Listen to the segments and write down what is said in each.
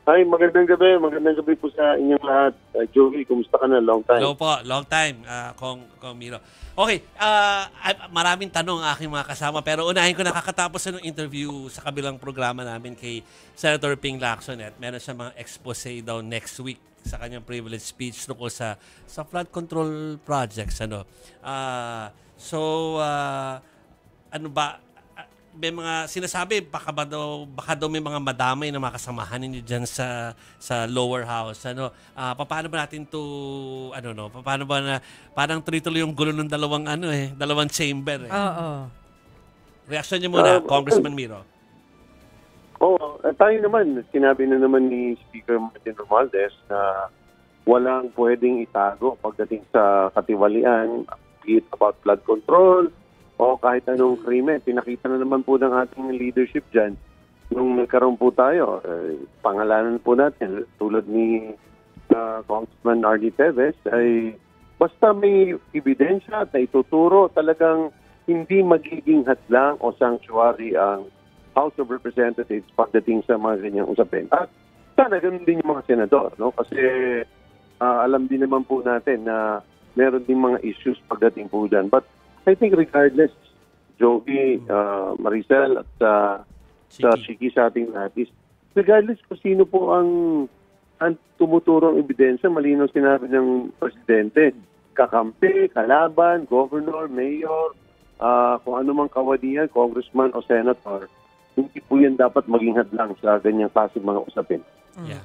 Hi, magandang gabi. Magandang gabi po sa inyong lahat. Joey, kumusta ka na? Long time. Hello po, long time, Kong Miro. Okay, maraming tanong ang aking mga kasama pero unahin ko nakakatapos ng interview sa kabilang programa namin kay Senator Ping Lacson at meron siya mga expose daw next week sa kanyang privilege speech tungkol sa flood control projects. Ano ba, may mga sinasabi baka daw may mga madamay na makasamahan ninyo diyan sa lower house. Paano ba natin paano ba na parang tuloy-tuloy yung gulo ng dalawang chamber eh. Oo. Reaction niyo muna, Congressman Miro. Tayo naman, sinabi na naman ni Speaker Martin Romualdez na walang pwedeng itago pagdating sa katiwalian, be it about flood control, o kahit anong krimen. Pinakita na naman po ng ating leadership dyan nung nagkaroon po tayo. Pangalanan po natin, tulad ni Congressman R.D. Teves, ay basta may ebidensya at ituturo, talagang hindi magiging hadlang o sanctuary ang House of Representatives pagdating sa mga ganyang usapin. At sana ganun din yung mga senador, no? Kasi alam din naman po natin na meron din mga issues pagdating po dyan. But I think regardless, Joey, Maricel at sa Shiki sa ating lahat is, regardless kung sino po ang tumuturong ebidensya, malinaw sinabi ng Presidente, kakampi, kalaban, governor, mayor, kung ano mang kawadihan, congressman o senator, hindi po yan dapat maging hadlang sa ganyang klaseng mga usapin. Yeah.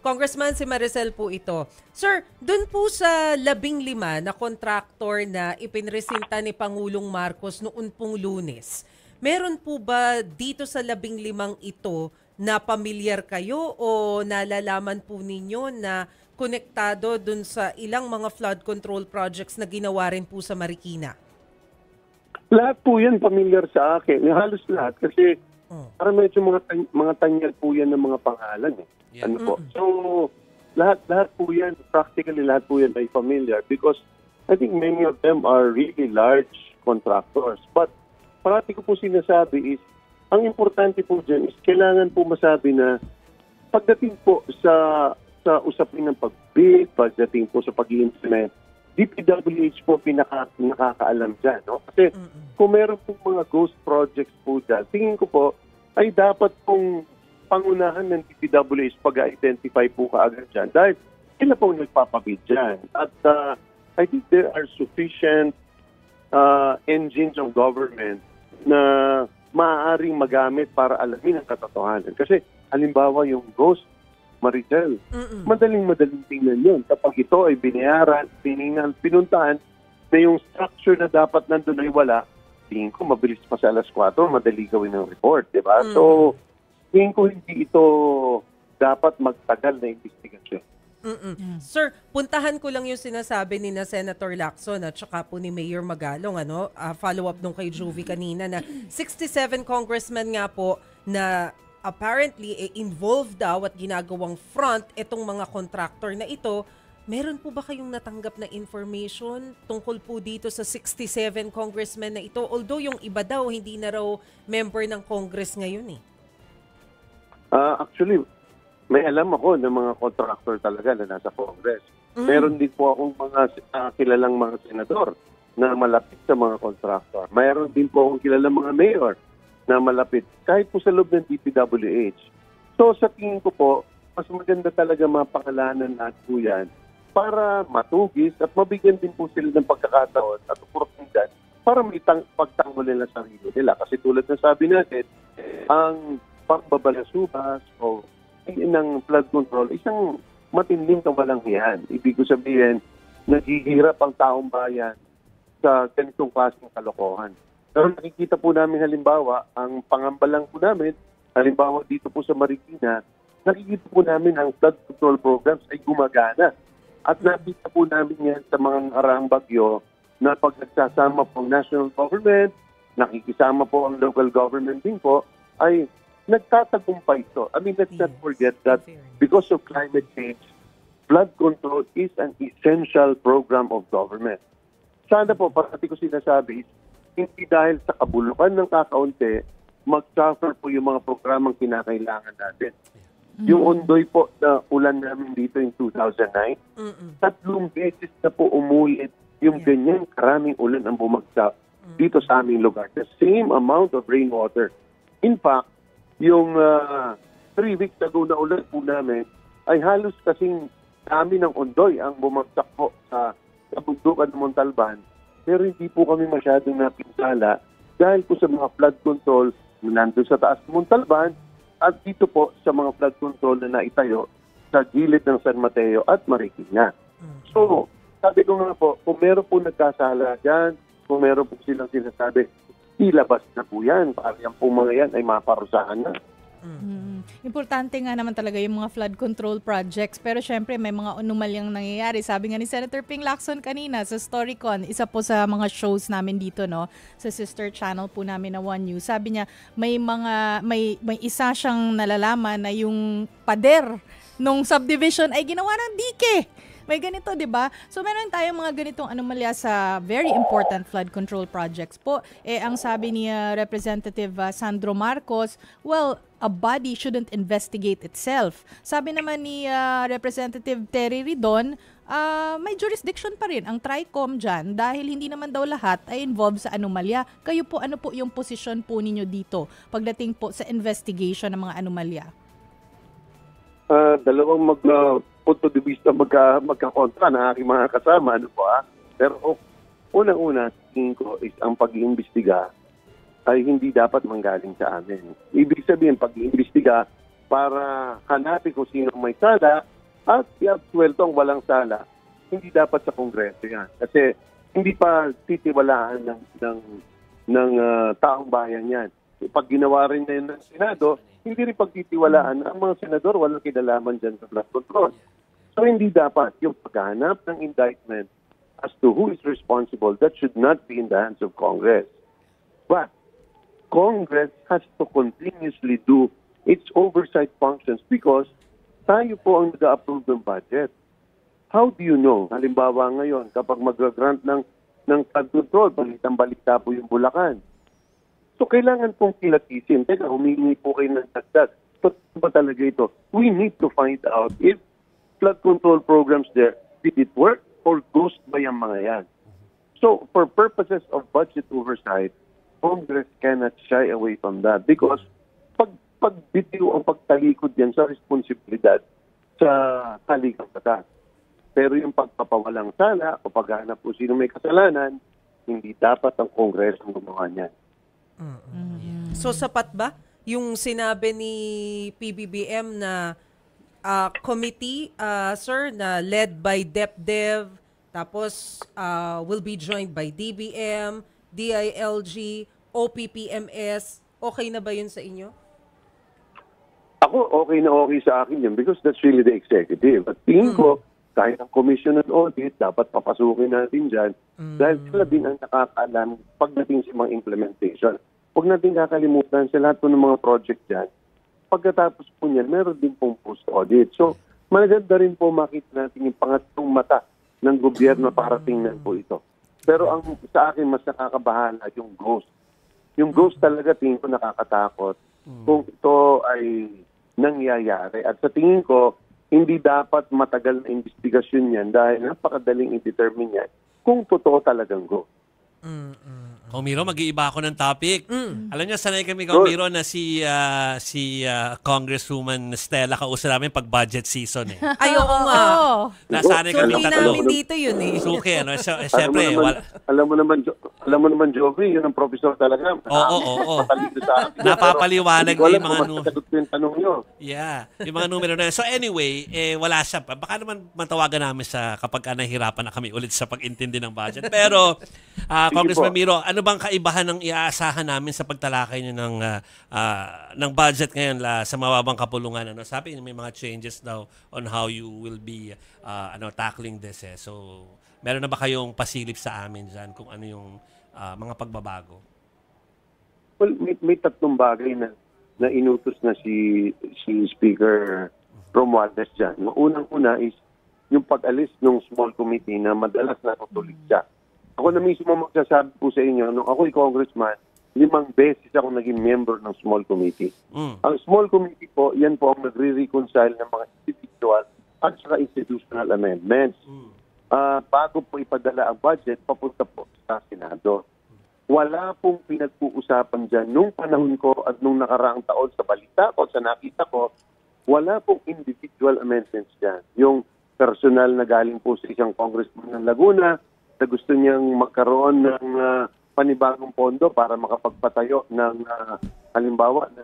Congressman, si Maricel po ito. Sir, dun po sa 15 na kontraktor na ipinresinta ni Pangulong Marcos noon pong Lunes, meron po ba dito sa 15 ito na pamilyar kayo o nalalaman po ninyo na konektado dun sa ilang mga flood control projects na ginawa rin po sa Marikina? Lahat po yan pamilyar sa akin. Halos lahat kasi para medyo mga tanyag po yan ng mga pangalan eh. Yeah. So, lahat po yan, practically lahat po yan ay familiar because I think many of them are really large contractors. But parati ko po sinasabi is, ang importante po dyan is kailangan po masabi na pagdating po sa usapin ng pag-bid, pagdating po sa pag-i-implement, DPWH po nakakaalam dyan. No? Kasi kung meron po mga ghost projects po dyan, tingin ko po ay dapat pong pangunahan ng DPWH pag-identify po kaagad dyan dahil sila po nagpapabid dyan. At I think there are sufficient engines of government na maaaring magamit para alamin ang katotohanan. Kasi halimbawa yung ghost, Maricel, madaling tingnan yun. Kapag ito ay binayaran, pinuntahan na yung structure na dapat nandun ay wala, tingin ko mabilis pa sa alas 4, madali gawin ng report, di ba? So, tingin ko hindi ito dapat magtagal na investigasyon. Sir, puntahan ko lang yung sinasabi ni na Senator Lacson at saka po ni Mayor Magalong, follow-up nung kay Jovi kanina na 67 congressmen nga po na apparently involved daw at ginagawang front itong mga contractor na ito. Meron po ba kayong natanggap na information tungkol po dito sa 67 congressmen na ito? Although yung iba daw hindi na raw member ng Congress ngayon eh. Actually, may alam ako ng mga contractor talaga na nasa Congress. Meron din po akong mga kilalang mga senador na malapit sa mga contractor. Mayroon din po akong kilalang mga mayor na malapit kahit po sa loob ng DPWH. So sa tingin ko po, mas maganda talaga mapakalanan natin po yan para matugis at mabigyan din po sila ng pagkakataon at oportunidad para may pagtanggol nila sa sarili nila. Kasi tulad na sabi natin, ang pagbabalasubas o ng flood control, isang matinding kawalangian. Ibig ko sabihin, naghihirap ang taong bayan sa ganitong klaseng kalokohan. Pero nakikita po namin halimbawa, ang pangambalang po namin, halimbawa dito po sa Marikina, nakikita po namin ang flood control programs ay gumagana. At nakita po namin yan sa mga nakaraang bagyo na pag nagsasama po ang national government, nakikisama po ang local government din po, ay nagtatagumpay ito. I mean, let's not forget that because of climate change, flood control is an essential program of government. Sana po, parati ko sinasabi, hindi dahil sa kabulukan ng kakaunti, mag-suffer po yung mga programang kinakailangan natin. Yung Ondoy po na ulan namin dito in 2009, 3 beses na po umulit yung ganyan karaming ulan ang bumagsak dito sa aming lugar. The same amount of rainwater. In fact, yung 3 weeks ago na ulan po namin, ay halos kasing dami ng Ondoy ang bumagsak po sa bundukan ng Montalban. Pero hindi po kami masyadong napinsala dahil po sa mga flood control na nandun sa taas ng Montalban at dito po sa mga flood control na naitayo sa gilid ng San Mateo at Marikina. So, sabi ko nga po, kung meron po nagkasala dyan, kung meron po silang sinasabi, ilabas na po yan. Para yan po mga yan ay maparusahan na. Importante nga naman talaga yung mga flood control projects, pero syempre may mga anomalyang nangyayari. Sabi nga ni Senator Ping Lacson kanina sa Storycon, isa po sa mga shows namin dito, no, sa sister channel po namin na One News. Sabi niya may isa siyang nalalaman na yung pader nung subdivision ay ginawa ng dike. May ganito, di ba? So, meron tayong mga ganitong anomalya sa very important flood control projects po. Ang sabi ni Representative Sandro Marcos, well, a body shouldn't investigate itself. Sabi naman ni Representative Terry Ridon, may jurisdiction pa rin ang TRICOM dyan dahil hindi naman daw lahat ay involved sa anomalya. Kayo po, ano po yung posisyon po ninyo dito pagdating po sa investigation ng mga anomalya? Dalawang punto de vista magkakontra na aking mga kasama. Ano po, Pero unang-una, tingin ko is ang pag-iimbestiga ay hindi dapat manggaling sa amin. Ibig sabihin, pag-iimbestiga para hanapin kung sino may sala at i-absuelto ang walang sala, hindi dapat sa Kongreso yan. Kasi hindi pa titiwalaan ng taong bayan yan. Pag ginawa rin na yun ng Senado, hindi rin pagtitiwalaan ang mga senador walang kinalaman dyan sa flood control. So hindi dapat yung paghahanap ng indictment as to who is responsible, that should not be in the hands of Congress. But Congress has to continuously do its oversight functions because tayo po ang nag-approve ng budget. How do you know? Halimbawa ngayon, kapag mag-grant ng flood control, balitang-balita po yung Bulacan. So, kailangan pong kilatisin. Teka, humingi po kayo ng dagdag. So, ba talaga ito? We need to find out if flood control programs there, did it work or ghost ba yung mga yan? So, for purposes of budget oversight, Congress cannot shy away from that because pagbitiw ang pagtalikod yan sa responsibilidad sa talikang batas. Pero yung pagpapawalang sala o paghanap kung sino may kasalanan, hindi dapat ang Kongreso ang gumawa niyan. So sapat ba yung sinabi ni PBBM na committee, sir, na led by DepDev, tapos will be joined by DBM, DILG, OPPMS, okay na ba yun sa inyo? Ako, okay na okay sa akin yun because that's really the executive. At tingin ko, kahit ang Commission on Audit, dapat papasukin natin dyan dahil sila din ang nakakaalam pagdating sa mga implementation. Huwag natin kakalimutan sa lahat po ng mga project dyan. Pagkatapos po niyan, meron din pong post-audit. So, maganda rin po makita natin yung pangatlong mata ng gobyerno para tingnan po ito. Pero ang sa akin, mas nakakabahala yung ghost. Yung ghost talaga tingin ko nakakatakot kung ito ay nangyayari. At sa tingin ko, hindi dapat matagal na investigasyon yan dahil napakadaling i-determine yan kung totoo talagang ghost. Miro, mag-iiba ako ng topic. Alam niyo, sanay kami, Miro, na si Congresswoman Stella kausap namin pag budget season eh. Ayoko nga. Nasanay kami Suki namin dito yun eh. Suki, ano? Siyempre, alam mo naman, Jovi, yun ang professor talaga. Oo. Napapaliwanag na yung mga numero. Yung tanong nyo. Yeah, yung mga numero na yun. So anyway, wala siya pa. Baka naman matawagan namin sa kapag nahihirapan na kami ulit sa pag-intindi ng budget. Pero, Congressman Miro, ano bang kaibahan ng iaasahan namin sa pagtalakay niyo ng budget ngayon sa mababang kapulungan? Ano? Sabi niyo may mga changes daw on how you will be tackling this. So, meron na ba kayong pasilip sa amin dyan kung ano yung mga pagbabago? Well, may tatlong bagay na inutos na si Speaker Romualdez dyan. Unang-una is yung pag-alis ng small committee na madalas natutulig siya. Ako na mismo magsasabi po sa inyo, nung ako'y congressman, 5 beses ako naging member ng small committee. Ang small committee po, yan po ang nagre-reconcile ng mga individual at saka institutional amendments. Bago po ipadala ang budget, papunta po sa Senado. Wala pong pinag-uusapan dyan nung panahon ko at nung nakaraang taon sa balita ko, sa nakita ko, wala pong individual amendments dyan. Yung personal na galing po sa isang congressman ng Laguna na gusto niyang magkaroon ng panibagong pondo para makapagpatayo ng halimbawa na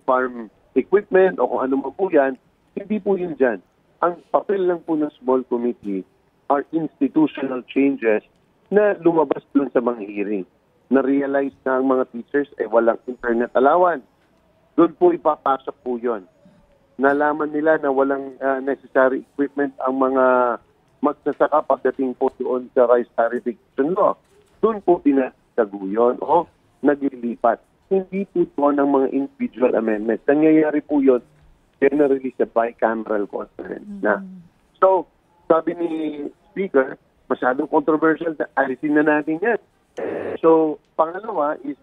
farm equipment o kung ano man po yan, hindi po yun dyan. Ang papel lang po ng small committee are institutional changes na lumabas dun sa mga hearing. Na-realize na ang mga teachers walang internet allowance. Doon po ipapasok po yun. Nalaman nila na walang necessary equipment ang mga magsasaka pagdating po doon sa rice tariffication law. Doon po pinatago yun o naglilipat. Hindi po ito ng mga individual amendments. Nangyayari po yun generally sa bicameral conference na. So, sabi ni Speaker, masyadong controversial na alisin na natin yan. So, pangalawa is,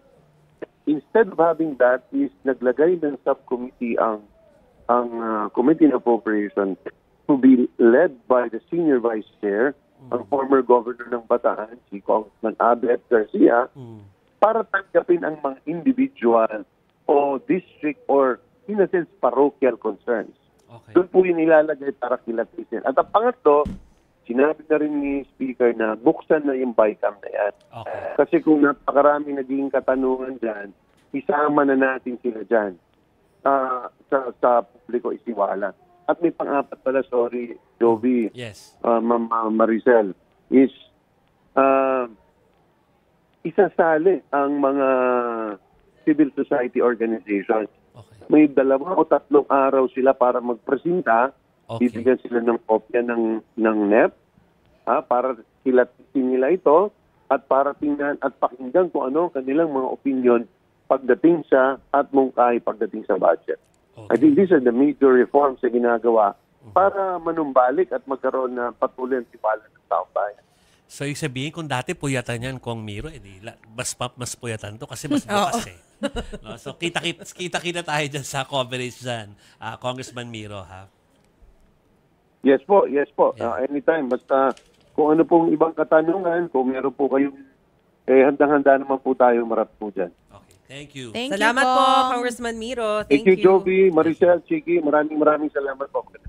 instead of having that, is naglagay ng subcommittee ang Committee on Appropriation to be led by the Senior Vice Chair, ang former Governor ng Bataan, si Congressman Abet Garcia, para tanggapin ang mga individual o district or, in a sense, parochial concerns. Okay. Doon po yung ilalagay para kilatisin. At ang pangatlo, sinabi na rin ni Speaker na buksan na yung BICAM na yan. Okay. Kasi kung napakaraming naging katanungan dyan, isama na natin sila dyan sa publiko isiwala. At may pang-apat pala, sorry, Joby, Yes. Ma'am Maricel, is isasali ang mga civil society organizations. Okay. May 2 o 3 araw sila para magpresenta. Okay. Bibigyan sila ng kopya ng NEP para kilatisin nila ito at para tingnan at pakinggan kung ano ang kanilang mga opinion pagdating sa at mungkahi pagdating sa budget. Okay. I think these are the major reforms na ginagawa para manumbalik at magkaroon na patuloy ang tiwala ng taong bayan. So, yung sabihin, kung dati puyatan yan, Kong Miro, mas puyatan to kasi mas bukas eh. No? So, kita-kita tayo dyan sa coverage dyan, Congressman Miro, ha? Yes po, yes po. Yeah. Anytime. Basta kung ano pong ibang katanungan, kung meron po kayong, handang-handa naman po tayo marap po dyan. Okay, thank you. Thank you Salamat po, Kong. Congressman Miro. Thank you, Joby, Maricel, Chiki. Maraming salamat po.